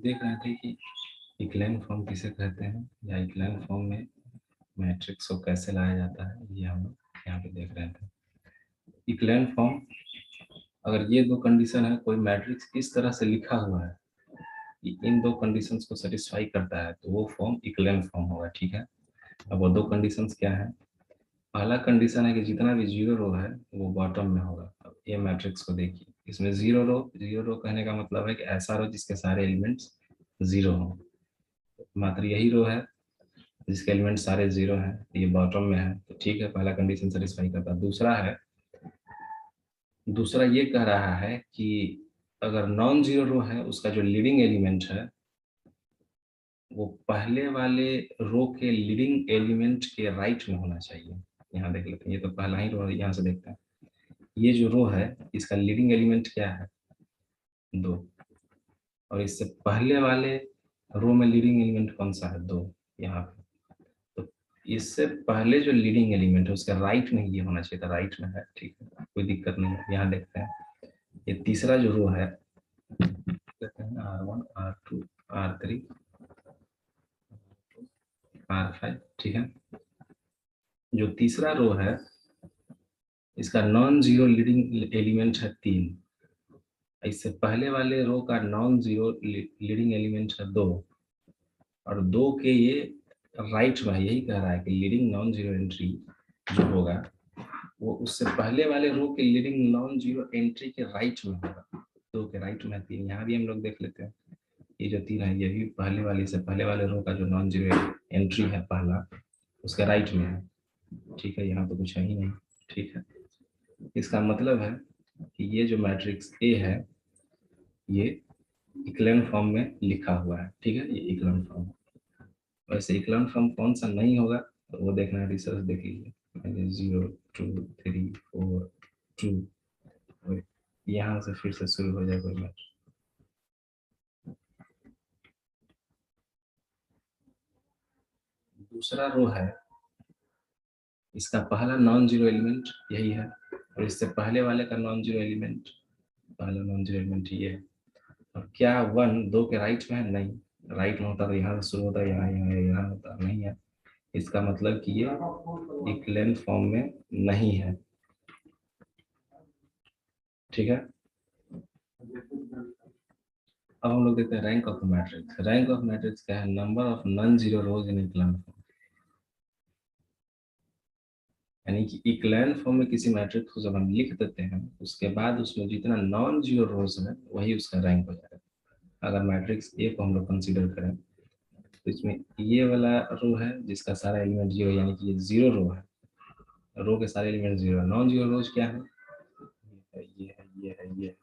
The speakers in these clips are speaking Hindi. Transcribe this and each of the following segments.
देख रहे थे कि इक्लेन फॉर्म किसे कहते हैं या इक्लेन फॉर्म में मैट्रिक्स को कैसे लाया जाता है, ये हम लोग यहाँ पे देख रहे थे। इक्लेन फॉर्म, अगर ये दो कंडीशन है, कोई मैट्रिक्स इस तरह से लिखा हुआ है कि इन दो कंडीशंस को सेटिस्फाई करता है, तो वो फॉर्म इक्लेन फॉर्म होगा। ठीक है, अब वो दो कंडीशंस क्या है? पहला कंडीशन है कि जितना भी जीरो रो है वो बॉटम में होगा। अब ये मैट्रिक्स को देखिए, इसमें जीरो रो कहने का मतलब है कि ऐसा रो जिसके सारे एलिमेंट्स जीरो हो। मात्र यही रो है जिसके एलिमेंट सारे जीरो हैं, ये बॉटम में है, तो ठीक है, पहला कंडीशन सेटिस्फाई करता है। दूसरा ये कह रहा है कि अगर नॉन जीरो रो है, उसका जो लीडिंग एलिमेंट है वो पहले वाले रो के लीडिंग एलिमेंट के राइट में होना चाहिए। यहाँ देख लेते हैं, ये तो पहला ही रो है, यहाँ से देखते हैं। ये जो रो है इसका लीडिंग एलिमेंट क्या है? 2। और इससे पहले वाले रो में लीडिंग एलिमेंट कौन सा है? 2 यहाँ पे। तो इससे पहले जो लीडिंग एलिमेंट है उसका राइट में ये होना चाहिए था, राइट में है, ठीक है, कोई दिक्कत नहीं है। यहाँ देखते हैं, ये तीसरा जो रो है, कहते हैं R1 R2 R3 R5, ठीक है। जो तीसरा रो है इसका नॉन जीरो लीडिंग एलिमेंट है 3। इससे पहले वाले रो का नॉन जीरो लीडिंग एलिमेंट है 2, और 2 के ये राइट में, यही कह रहा है कि लीडिंग नॉन जीरो एंट्री जो होगा वो उससे पहले वाले रो के लीडिंग नॉन जीरो एंट्री के राइट में होगा। 2 के राइट में 3। यहाँ भी हम लोग देख लेते हैं, ये जो 3 है ये भी पहले वाले से पहले वाले रो का जो नॉन जीरो एंट्री है पहला, उसके राइट में है। ठीक है, यहाँ तो कुछ है ही नहीं। ठीक है, इसका मतलब है कि ये जो मैट्रिक्स ए है ये इक्लेन फॉर्म में लिखा हुआ है। ठीक है, ये इक्लेन फॉर्म। वैसे इक्लेन फॉर्म कौन सा नहीं होगा तो वो देखना है, रिसर्च देख लीजिए। 0 2 3 4 2, यहाँ से फिर से शुरू हो जाएगा मैच। दूसरा रो है, इसका पहला नॉन जीरो एलिमेंट यही है, और इससे पहले वाले का नॉन जीरो एलिमेंट, पहला नॉन जीरो एलिमेंट ये है। और क्या 1 2 के राइट में है? नहीं, राइट में होता तो यहाँ से शुरू होता, यहाँ यहाँ यहाँ होता, नहीं है। इसका मतलब कि ये इक्लेन फॉर्म में नहीं है। ठीक है, अब हम लोग देखते हैं rank of matrix. Rank of matrix क्या है? Number of non zero rows in echelon form. यानी कि इक्लेन फॉर्म में किसी मैट्रिक्स को जब हम लिख देते हैं उसके बाद उसमें जितना नॉन जीरो रोज है वही उसका रैंक हो जाएगा। अगर मैट्रिक्स ए को हम लोग कंसीडर करें तो इसमें ये वाला रो है जिसका सारा एलिमेंट जीरो, यानी कि ये जीरो रो है, रो के सारे एलिमेंट जीरो। नॉन जीरो रोज क्या है? ये है, ये है, ये है।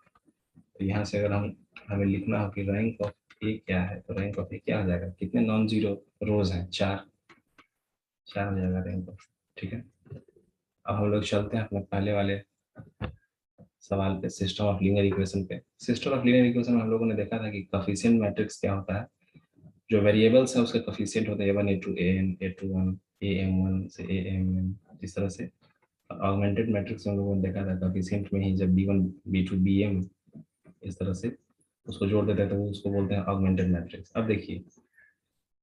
तो यहाँ से अगर हम हमें लिखना हो कि रैंक ऑफ ए क्या है, तो रैंक ऑफ ए क्या हो जाएगा? कितने नॉन जीरो रोज हैं? 4 हो जाएगा रैंक ऑफ। ठीक है, अब हम लोग चलते हैं अपने पहले वाले सवाल पे, सिस्टम ऑफ लीनियर इक्वेशन पे। सिस्टम ऑफ लीनियर इक्वेशन में हम लोगों ने देखा था कि कोफिशिएंट मैट्रिक्स क्या होता है। जो वेरिएबल्स है उसके कोफिशिएंट होते हैं a1 a2 an a21 am1 से amn, इस तरह से। ऑगमेंटेड मैट्रिक्स में हम लोगों ने देखा था कोफिशिएंट में ही जब b1 b2 bm इस तरह से उसको जोड़ देते हैं तो उसको बोलते हैं ऑगमेंटेड मैट्रिक्स। अब देखिए,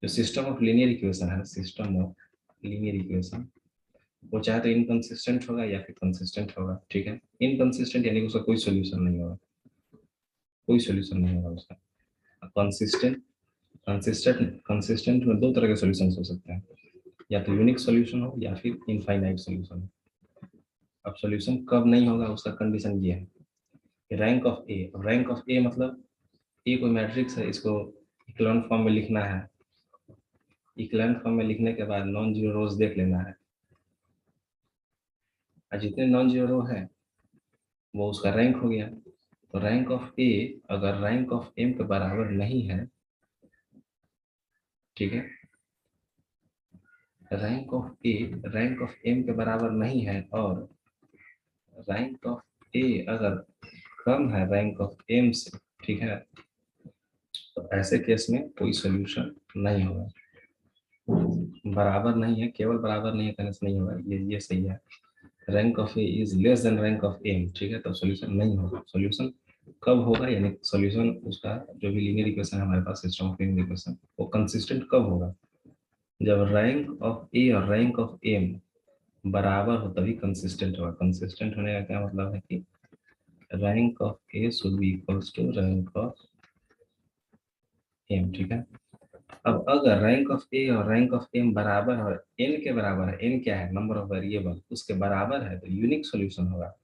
जो सिस्टम ऑफ लीनियर इक्वेशन है, सिस्टम ऑफ लीनियर इक्वेशन, वो चाहे तो इनकंसिस्टेंट होगा या फिर कंसिस्टेंट होगा। ठीक है, इनकंसिस्टेंट यानी कि उसका कोई सोल्यूशन नहीं होगा, कोई सोल्यूशन नहीं होगा उसका। कंसिस्टेंट, कंसिस्टेंट में दो तरह के सॉल्यूशंस हो सकते हैं, या तो यूनिक सॉल्यूशन हो या फिर इनफाइनाइट सॉल्यूशन हो। अब सॉल्यूशन कब नहीं होगा उसका कंडीशन ये है, rank of A. Rank of A मतलब ए कोई मैट्रिक्स है, इसको इक्लेन फॉर्म में लिखना है। इक्लेन फॉर्म में लिखने के बाद नॉन जीरो रोज देख लेना है, और जितने नॉन जीरो रो है वो उसका रैंक हो गया। तो रैंक ऑफ ए अगर रैंक ऑफ एम के बराबर नहीं है, ठीक है, रैंक ऑफ एम के बराबर नहीं है, और रैंक ऑफ ए अगर कम है रैंक ऑफ एम से, ठीक है, तो ऐसे केस में कोई सोल्यूशन नहीं होगा। बराबर नहीं है, केवल बराबर नहीं है कहने से नहीं होगा, ये सही है। Rank of A is less than rank of M, ठीक है, तो सोल्यूशन नहीं होगा। सोल्यूशन कब होगा, यानी सॉल्यूशन उसका जो भी लीनियर इक्वेशन है हमारे पास सिस्टम ऑफ लीनियर इक्वेशन, वो कंसिस्टेंट कब होगा, जब रैंक ऑफ ए और रैंक ऑफ एम बराबर हो तभी कंसिस्टेंट होगा। कंसिस्टेंट होने का क्या मतलब है कि rank of A should be equals to rank of M, ठीक है। अब अगर रैंक ऑफ ए और रैंक ऑफ एम बराबर है, एन के बराबर है, एन क्या है, नंबर ऑफ वेरिएबल, उसके बराबर है तो यूनिक सॉल्यूशन होगा।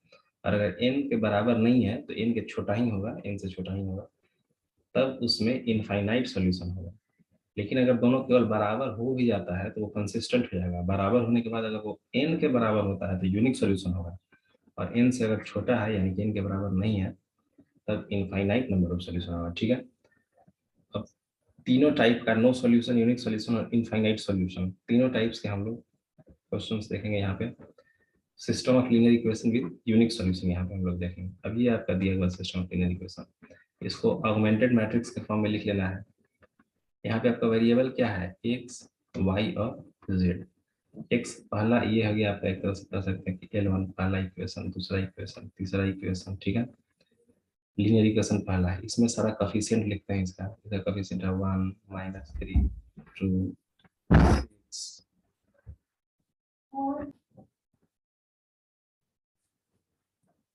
और अगर एन के बराबर नहीं है तो एन के छोटा ही होगा, एन से छोटा ही होगा, तब उसमें इनफाइनाइट सॉल्यूशन होगा। लेकिन अगर दोनों केवल बराबर हो भी जाता है तो वो कंसिस्टेंट हो जाएगा। बराबर होने के बाद अगर वो एन के बराबर होता है तो यूनिक सॉल्यूशन होगा, और एन से अगर छोटा है यानी कि एन के बराबर नहीं है तब इनफाइनाइट नंबर ऑफ सॉल्यूशन होगा, ठीक है। अब तीनों टाइप का, नो सॉल्यूशन, यूनिक सॉल्यूशन और इनफाइनाइट सॉल्यूशन, तीनों टाइप्स के हम लोग क्वेश्चंस देखेंगे यहाँ पे। System of linear equation with unique solution यहाँ पे हम लोग देखेंगे। अभी आपका दिया हुआ सिस्टम ऑफ लीनियर इक्वेशन, इसको ऑगमेंटेड मैट्रिक्स के फॉर्म में लिख लेना है। यहाँ पे आपका वेरिएबल क्या है, एक्स, वाई और जेड। एक्स पहला ये हो गया आपका, एक तरह से कह सकते हैं कि L1 पहला इक्वेशन, दूसरा इक्वेशन, तीसरा इक्वेशन, ठीक है। लीनियर इक्वेशन पहला है, इसमें सारा कोफिशिएंट लिखते हैं। इसका कोफिशिएंट है 1 -3 2 6।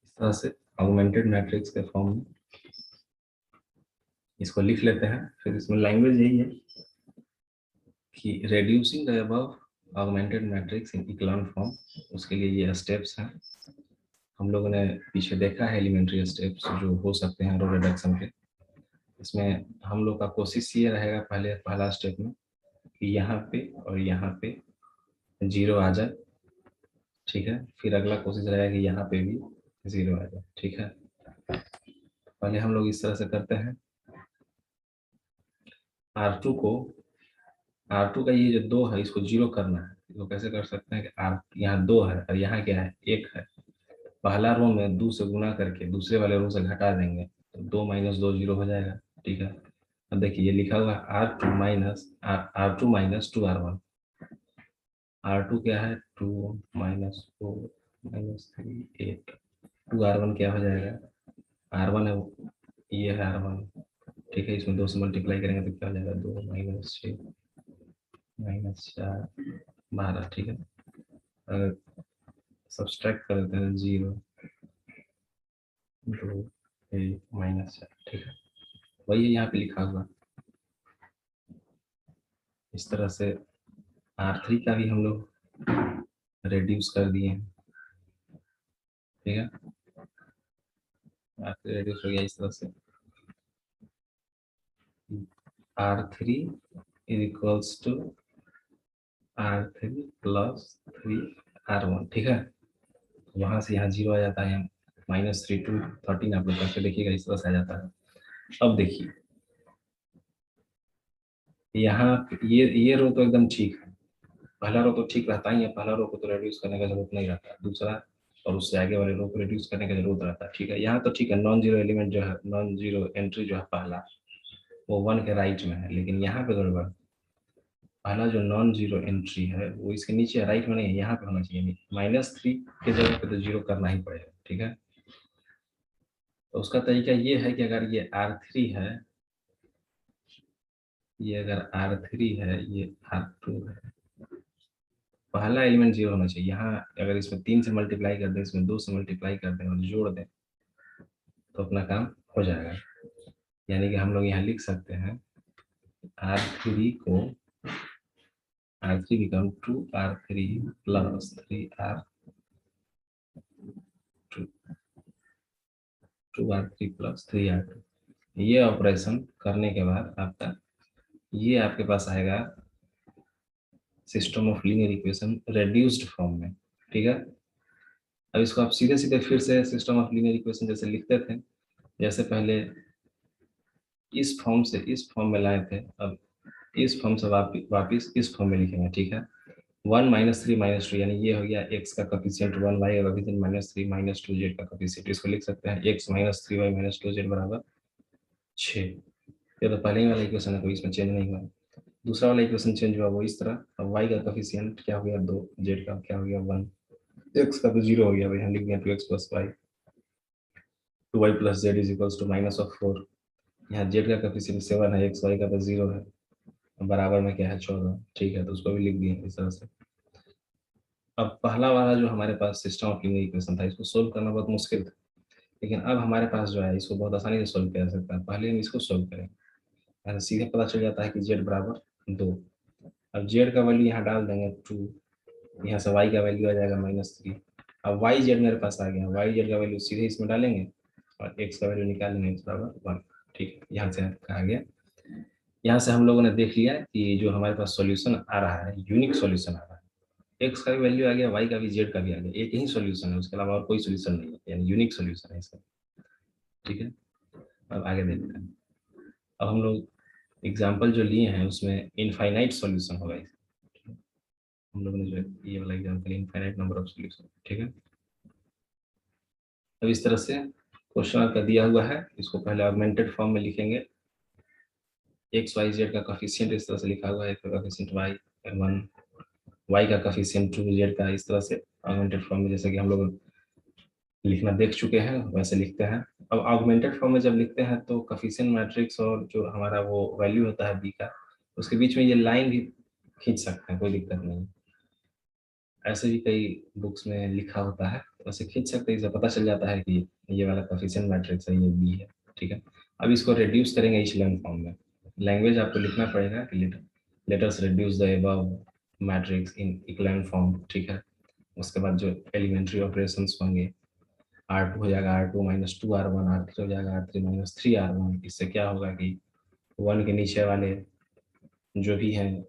इस तरह से ऑगमेंटेड मैट्रिक्स के फॉर्म में इसको लिख लेते हैं। फिर इसमें लैंग्वेज यही है कि reducing the above augmented matrix in echelon form, उसके लिए ये स्टेप्स हैं। हम लोगों ने पीछे देखा है एलिमेंट्री स्टेप्स जो हो सकते हैं रो रिडक्शन के। इसमें हम लोग का कोशिश ये रहेगा पहला स्टेप में कि यहाँ पे और यहाँ पे जीरो आ जाए, ठीक है। फिर अगला कोशिश रहेगा कि यहाँ पे भी जीरो आ जाए, ठीक है। पहले हम लोग इस तरह से करते हैं। R2 को, R2 का ये जो दो है इसको जीरो करना है। इसको कैसे कर सकते हैं कि R यहाँ दो है और यहाँ क्या है, एक है। पहला रो में 2 से गुना करके दूसरे वाले रो से घटा देंगे तो 2 - 2 जीरो हो जाएगा, ठीक है। अब देखिए ये लिखा हुआ है R2 - 2R1। R2 क्या है, 2 - 4 - 3 8। 2R1 क्या हो जाएगा, R1 है ये है R1, ठीक है। इसमें 2 से मल्टीप्लाई करेंगे तो क्या हो जाएगा, 2 - 6 -4 12, ठीक है। अगर सब्सट्रैक्ट कर देते हैं 0 2 1 -4, ठीक है। वही यहाँ पे लिखा हुआ। इस तरह से R3 का भी हम लोग रिड्यूस कर दिए हैं, ठीक है। R3 रिड्यूस हो गया इस तरह से। R3 is equals to R3 + 3R1, ठीक है। वहां से यहाँ जीरो आ जाता है, -3 to 13 आप लोग करके देखिएगा, इस तरह से आ जाता है। अब देखिए यहाँ ये रो तो एकदम ठीक है, पहला रो तो ठीक रहता ही है, पहला रो को तो रिड्यूस करने का जरूरत नहीं रहता है। दूसरा और उससे आगे वाले रो को रिड्यूस करने की जरूरत रहता है, ठीक है। यहाँ तो ठीक है, नॉन जीरो एलिमेंट जो है, नॉन जीरो एंट्री जो है पहला, वो 1 के राइट में है। लेकिन यहाँ पे गड़बड़, पहला जो नॉन जीरो एंट्री है वो इसके नीचे राइट में नहीं है, यहाँ पे होना चाहिए। -3 के जगह पे तो जीरो करना ही पड़ेगा, ठीक है। तो उसका तरीका ये है कि अगर ये R3 है, ये अगर R3 है, ये R2 है, पहला एलिमेंट जीरो होना चाहिए। यहाँ अगर इसमें 3 से मल्टीप्लाई कर दें, इसमें 2 से मल्टीप्लाई कर दें और जोड़ दें तो अपना काम हो जाएगा। यानी कि हम लोग यहाँ लिख सकते हैं R3 को, R3 become 2R3 + 3R2, 2R3 + 3R2। ये ऑपरेशन करने के बाद आपका ये आपके पास आएगा system of linear equation reduced form में, ठीक है। अब इसको आप सीधे सीधे फिर से सिस्टम ऑफ लीनियर इक्वेशन जैसे लिखते थे, जैसे पहले इस फॉर्म से इस फॉर्म में लाए थे, अब इस फॉर्म से वापिस इस फॉर्म में लिखेंगे, ठीक है। 1 -3 -2 यानी ये हो गया x का कोफिशिएंट 1, y का कोफिशिएंट -3 -2 z का कोफिशिएंट। इसको लिख सकते हैं x - 3y - 2 z बराबर 6। ये तो पहले ही वाला इक्वेशन है, कोई इसमें चेंज नहीं हुआ। दूसरा वाला इक्वेशन चेंज हुआ वो इस तरह। अब y का कोफिशिएंट क्या हो गया 2, z का क्या हो गया 1, x का तो 0 हो गया भाई, हम लिख दिया 2x + y। 2y plus Z is equals to -4। यहाँ जेड का कोफिशिएंट 7 है, एक्स वाई का तो 0 है, बराबर में क्या है 14। ठीक है, तो उसको भी लिख दिए इस तरह से। अब पहला वाला जो हमारे पास सिस्टम ऑफ लीनियर इक्वेशन था, इसको सोल्व करना बहुत मुश्किल था, लेकिन अब हमारे पास जो है इसको बहुत आसानी से सोल्व किया जा सकता है। पहले हम इसको सोल्व करेंगे, यहाँ से सीधे पता चल जाता है कि जेड बराबर 2। अब जेड का वैल्यू यहाँ डाल देंगे 2, यहाँ से वाई का वैल्यू आ जाएगा -3। अब वाई जेड मेरे पास आ गया, वाई जेड का वैल्यू सीधे इसमें डालेंगे और एक्स का वैल्यू निकाल लेंगे, एक्स बराबर 1। ठीक है, यहाँ से आ गया। यहाँ से हम लोगों ने देख लिया कि जो हमारे पास सॉल्यूशन आ रहा है, यूनिक सॉल्यूशन आ रहा है। एक्स का भी वैल्यू आ गया, वाई का भी, जेड का भी आ गया, एक ही सॉल्यूशन है, उसके अलावा और कोई सॉल्यूशन नहीं है, यानी यूनिक सॉल्यूशन है इसका। ठीक है, अब आगे देखते हैं। अब हम लोग एग्जाम्पल जो लिए हैं उसमें इनफाइनाइट सॉल्यूशन होगा इसका। हम लोगों ने जो ये वाला example, infinite number of solution. ठीक है, अब इस तरह से क्वेश्चन आपका दिया हुआ है, इसको पहले ऑगमेंटेड फॉर्म में लिखेंगे। एक्स वाई जेड का कोफिशिएंट इस तरह से लिखा हुआ है, एक्स का कोफिशिएंट वाई 1, वाई का कोफिशिएंट 2, जेड का, इस तरह से ऑगमेंटेड फॉर्म में, जैसे कि हम लोग लिखना देख चुके हैं वैसे लिखते हैं। अब ऑगमेंटेड फॉर्म में जब लिखते हैं तो कोफिशिएंट मैट्रिक्स और जो हमारा वो वैल्यू होता है बी का, उसके बीच में ये लाइन भी खींच सकते हैं, कोई दिक्कत नहीं। ऐसे भी कई बुक्स में लिखा होता है, वैसे खींच सकते हैं, इससे पता चल जाता है कि ये वाला कोफिशिएंट मैट्रिक्स है, ये बी है। ठीक है, अब इसको रिड्यूस करेंगे इचेलॉन फॉर्म में। लैंग्वेज आपको लिखना पड़ेगा कि let us reduce the above matrix in equivalent form. ठीक है, उसके बाद जो एलिमेंट्री ऑपरेशंस होंगे, R2 हो जाएगा R2 माइनस 2R1, R3 हो जाएगा R3 माइनस 3R1। इससे क्या होगा कि 1 के नीचे वाले जो भी हैं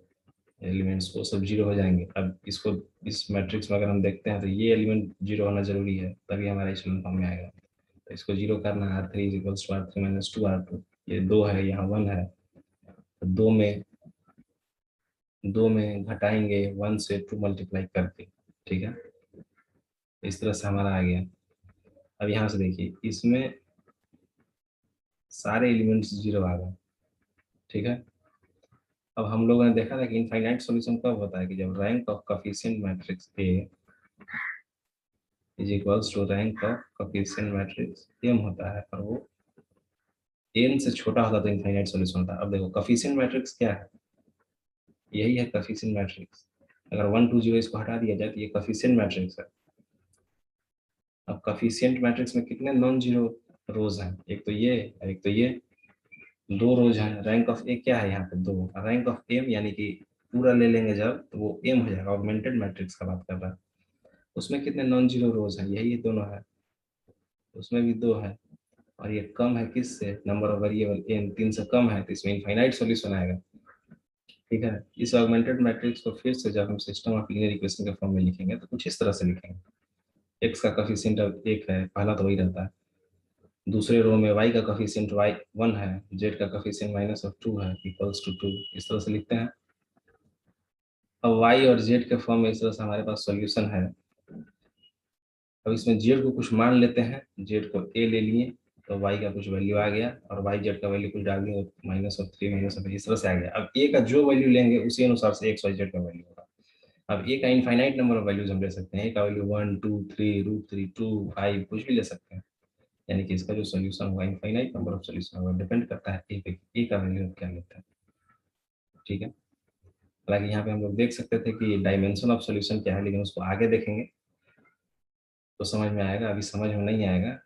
एलिमेंट्स वो सब जीरो हो जाएंगे। अब इसको इस मैट्रिक्स में अगर हम देखते हैं तो ये एलिमेंट जीरो होना जरूरी है, तभी हमारा इचेलॉन फॉर्म में आएगा। तो इसको जीरो करना है, R3 is equals to R3 minus 2R2, ये 2 है, यहाँ 1 है, तो 2 में घटाएंगे 1 से 2 मल्टीप्लाई करके। ठीक है, इस तरह से हमारा आ गया। अब यहाँ से देखिए, इसमें सारे एलिमेंट्स जीरो आ गए। ठीक है, अब हम लोगों ने देखा था कि इनफाइनाइट सॉल्यूशन कब होता है कि जब rank of coefficient matrix A is equals to rank of coefficient matrix M होता है, और वो एन से छोटा होता तो इनफाइनाइट सॉल्यूशन होता है। अब देखो कोफिशिएंट मैट्रिक्स क्या है, यही है कोफिशिएंट मैट्रिक्स। अगर 1 2 0 इसको हटा दिया जाए तो ये कोफिशिएंट मैट्रिक्स है। अब कोफिशिएंट मैट्रिक्स में कितने नॉन जीरो रोज हैं, एक तो ये और एक तो ये, 2 रोज हैं। रैंक ऑफ ए क्या है यहाँ पे 2, रैंक ऑफ एम यानी कि पूरा ले लेंगे जब तो वो एम हो जाएगा। ऑगमेंटेड मैट्रिक्स का बात कर रहा है, उसमें कितने नॉन जीरो रोज हैं, यही दोनों है, उसमें भी 2 है, और ये कम है किससे, नंबर ऑफ वेरिएबल एन 3 से कम है, तो इसमें इनफाइनाइट सॉल्यूशन आएगा। ठीक है, इस ऑगमेंटेड मैट्रिक्स को फिर से जब हम सिस्टम ऑफ लीनियर इक्वेशन के फॉर्म में लिखेंगे तो कुछ इस तरह से लिखेंगे। एक्स का कोफिशिएंट अब 1 है, पहला तो वही रहता है। दूसरे रो में y का कोफिशिएंट y 1 है, z का कोफिशिएंट -2 है, इक्वल्स टू 2, इस तरह से लिखते हैं। अब y और z के फॉर्म में इस तरह से हमारे पास सॉल्यूशन है। अब इसमें z को कुछ मान लेते हैं, z को a ले लिए तो y का कुछ वैल्यू आ गया, और y z का वैल्यू कुछ डाल दिए, -3 इस तरह से आ गया। अब a का जो वैल्यू लेंगे उसी अनुसार से x y z का वैल्यू होगा। अब a का इनफाइनाइट नंबर ऑफ वैल्यूज हम ले सकते हैं, a का वैल्यू 1 2 3 √3 2 5 कुछ भी ले सकते हैं, यानी कि इसका जो सॉल्यूशन होगा इनफाइनाइट नंबर ऑफ सॉल्यूशन होगा, डिपेंड करता है ए पे, ए का वैल्यू क्या लेता है। ठीक है, हालांकि यहाँ पे हम लोग देख सकते थे कि डायमेंशन ऑफ सॉल्यूशन क्या है, लेकिन उसको आगे देखेंगे तो समझ में आएगा, अभी समझ में नहीं आएगा।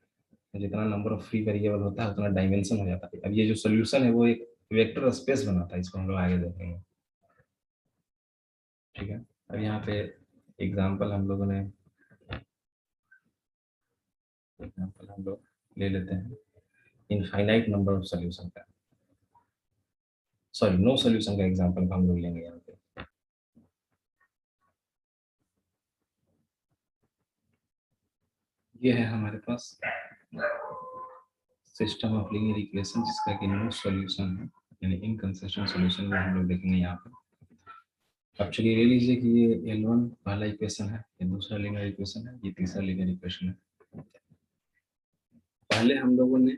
जितना नंबर ऑफ फ्री वेरिएबल होता है उतना डायमेंशन हो जाता है। अब ये जो सॉल्यूशन है वो एक वेक्टर स्पेस बनाता है, इसको हम लोग आगे देखेंगे। ठीक है, अब यहाँ पे एग्जाम्पल हम लोगों ने हम लोग ले लेते हैं इनफाइनाइट नंबर ऑफ सॉल्यूशन का, सॉरी नो सॉल्यूशन का एग्जाम्पल हम लोग लेंगे यहाँ पे। ये है हमारे पास सिस्टम ऑफ लीनियर इक्वेशन जिसका कि नो सॉल्यूशन है, यानी इनकंसिस्टेंट सॉल्यूशन में हम लोग देखेंगे यहाँ पे। अब चलिए ले लीजिए कि ये L1 पहला इक्वेशन है, ये दूसरा लीनियर इक्वेशन है, ये तीसरा लीनियर इक्वेशन है। पहले हम लोगों ने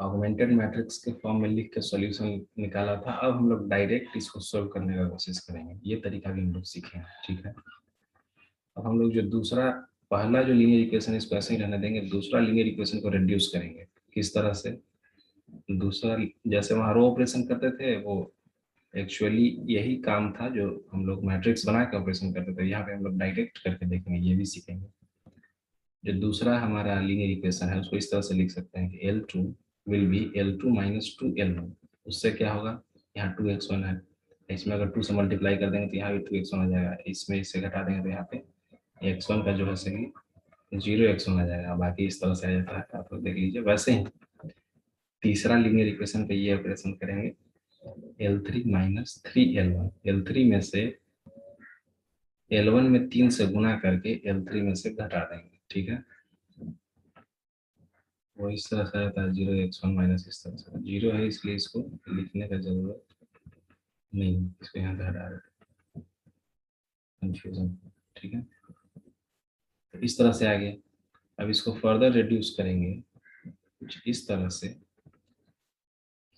ऑगमेंटेड मैट्रिक्स के फॉर्म में लिख के सॉल्यूशन निकाला था, अब हम लोग डायरेक्ट इसको सॉल्व करने का कोशिश करेंगे, ये तरीका भी हम लोग सीखेंगे। ठीक है, अब हम लोग जो दूसरा पहला जो लीनियर इक्वेशन इसको ऐसे ही रहने देंगे, दूसरा लीनियर इक्वेशन को रिड्यूस करेंगे। किस तरह से? दूसरा, जैसे वहाँ रो ऑपरेशन करते थे, वो एक्चुअली यही काम था जो हम लोग मैट्रिक्स बना के ऑपरेशन करते थे। यहाँ पे हम लोग डायरेक्ट करके देखेंगे, ये भी सीखेंगे। जो दूसरा हमारा लीनियर इक्वेशन है उसको इस तरह से लिख सकते हैं कि L2 will be L2 minus 2L1। उससे क्या होगा, यहाँ 2x1 है, इसमें अगर 2 से मल्टीप्लाई कर देंगे तो यहाँ भी 2x1 आ जाएगा, इसमें इससे घटा देंगे तो यहाँ पे x1 का जो है सही 0x1 आ जाएगा। बाकी इस तरह से आ जाता है, आप लोग देख लीजिए। वैसे ही तीसरा लीनियर इक्वेशन पे ये ऑपरेशन करेंगे, L3 माइनस 3L1। L3 में से L1 में 3 से गुना करके L3 में से घटा देंगे, ठीक है। वो इस तरह से रहता है 0x1 माइनस, इस तरह से 0 है इसलिए इसको लिखने का जरूरत नहीं, इसको यहाँ पे हटा देते, कंफ्यूजन, ठीक है। तो इस तरह से आगे, अब इसको फर्दर रिड्यूस करेंगे कुछ इस तरह से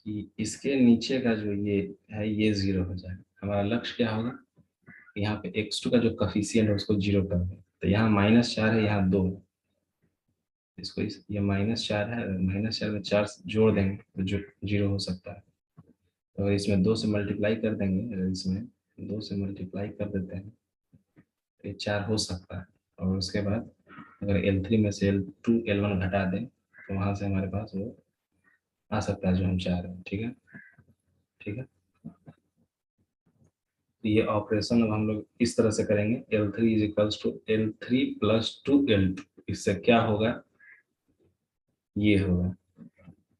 कि इसके नीचे का जो ये है ये 0 हो जाए। हमारा लक्ष्य क्या होगा, यहाँ पे x2 का जो कफिशियंट है उसको 0 कर दें। तो यहाँ -4 है, यहाँ 2 है, इसको ये -4 है, -4 में 4 जोड़ देंगे तो जो 0 हो सकता है। तो इसमें 2 से मल्टीप्लाई कर देंगे, अगर इसमें 2 से मल्टीप्लाई कर देते हैं तो ये 4 हो सकता है। और उसके बाद अगर L3 में से L2 L1 घटा दें तो वहाँ से हमारे पास वो आ सकता है जो हम चाह रहे हैं, ठीक है। ठीक है, तो ये ऑपरेशन अब हम लोग इस तरह से करेंगे, L3 is equals to L3 plus 2L2। इससे क्या होगा, ये होगा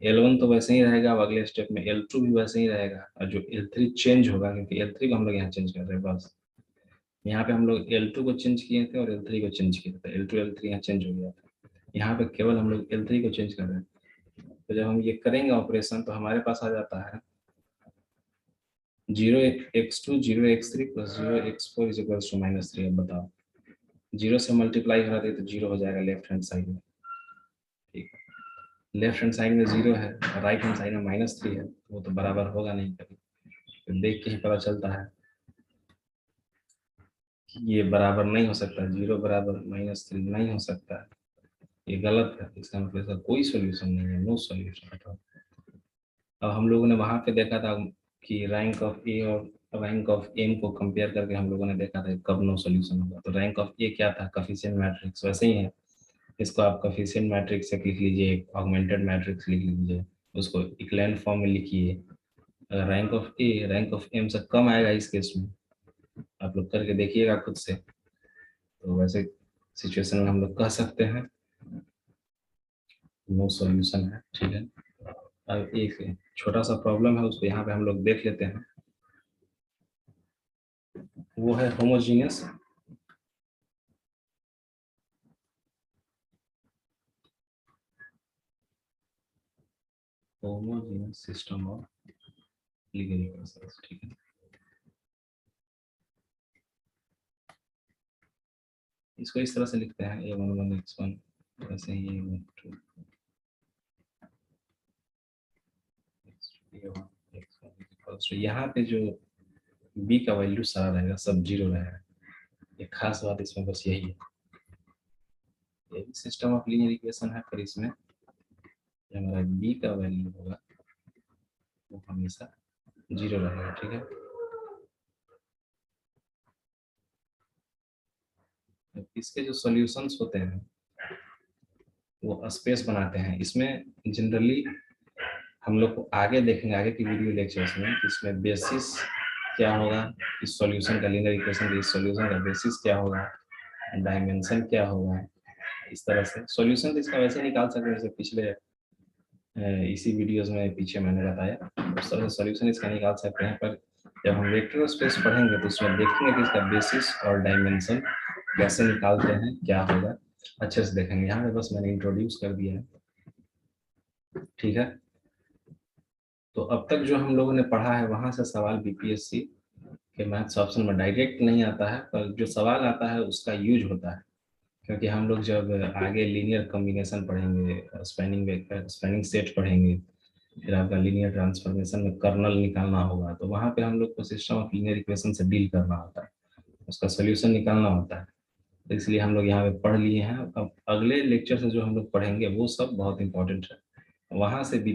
L1 तो वैसे ही रहेगा, अब अगले स्टेप में L2 भी वैसे ही रहेगा, और जो L3 चेंज होगा, क्योंकि L3 को हम लोग यहाँ चेंज कर रहे हैं बस। यहाँ पे हम लोग L2 को चेंज किए थे और L3 को चेंज किए थे, L2 L3 यहाँ चेंज हो गया था। यहाँ पे केवल हम लोग L3 को चेंज कर रहे हैं। तो जब हम ये करेंगे ऑपरेशन तो हमारे पास आ जाता है 0x2 0x3 plus 0x4 is equals to -3। अब बताओ, 0 से मल्टीप्लाई करा दे तो 0 हो जाएगा लेफ्ट हैंड साइड में, ठीक है। लेफ्ट हैंड साइड में 0 है और राइट हैंड साइड में -3 है, तो वो तो बराबर होगा नहीं कभी। तो देख के ही पता चलता है कि ये बराबर नहीं हो सकता, 0 बराबर -3 नहीं हो सकता है, ये गलत है। इसका मतलब इसका कोई सोल्यूशन नहीं है, नो सोल्यूशन। अब हम लोगों ने वहां पे देखा था कि रैंक ऑफ ए और रैंक ऑफ एम को कंपेयर करके हम लोगों ने देखा था कब नो सोल्यूशन होगा। तो रैंक ऑफ ए क्या था, कफिशिएंट मैट्रिक्स, वैसे ही है। इसको आप कफिशिएंट मैट्रिक्स से लिख लीजिए, ऑगमेंटेड मैट्रिक्स लिख लीजिए, उसको इक्विवेलेंट फॉर्म में लिखिए। अगर rank of A rank of M से कम आएगा इस केस में, आप लोग करके देखिएगा खुद से, तो वैसे सिचुएशन में हम लोग कह सकते हैं नो सॉल्यूशन है, ठीक है। अब एक छोटा सा प्रॉब्लम है, उसको यहाँ पे हम लोग देख लेते हैं। वो है homogeneous system of linear equations, ठीक है। इसको इस तरह से लिखते हैं a11 x1, वैसे ही a12 x1। यहाँ पे जो b का वैल्यू सारा रहेगा, सब 0 रहेगा। एक खास बात इसमें बस यही है, ये भी सिस्टम ऑफ लीनियर इक्वेशन है, पर इसमें जो हमारा b का वैल्यू होगा वो हमेशा 0 रहेगा, ठीक है। इसके जो सॉल्यूशंस होते हैं वो स्पेस बनाते हैं। इसमें जनरली हम लोग को आगे देखेंगे, आगे की वीडियो लेक्चर्स में, इसमें बेसिस क्या होगा, इस सॉल्यूशन का, लीनियर इक्वेशन के इस सॉल्यूशन का बेसिस क्या होगा, डायमेंशन क्या होगा। इस तरह से सॉल्यूशन तो इसका वैसे निकाल सकते हैं, जैसे पिछले इसी वीडियोस में पीछे मैंने बताया, उस तरह से सॉल्यूशन इसका निकाल सकते हैं। पर जब हम वेक्टर स्पेस पढ़ेंगे तो उसमें देखेंगे कि इसका बेसिस और डायमेंशन कैसे निकालते हैं, क्या होगा, अच्छे से देखेंगे। यहाँ पे बस मैंने इंट्रोड्यूस कर दिया है, ठीक है। तो अब तक जो हम लोगों ने पढ़ा है वहां से सवाल बीपीएससी के मैथ्स ऑप्शन में डायरेक्ट नहीं आता है, पर जो सवाल आता है उसका यूज होता है। क्योंकि हम लोग जब आगे लीनियर कॉम्बिनेशन पढ़ेंगे, स्पैनिंग सेट पढ़ेंगे, फिर आपका लीनियर ट्रांसफॉर्मेशन में कर्नल निकालना होगा, तो वहाँ पे हम लोग को सिस्टम ऑफ लीनियर इक्वेशन से डील करना होता है, उसका सोल्यूशन निकालना होता है। तो इसलिए हम लोग यहाँ पे पढ़ लिए हैं। अब अगले लेक्चर से जो हम लोग पढ़ेंगे वो सब बहुत इंपॉर्टेंट है, वहाँ से भी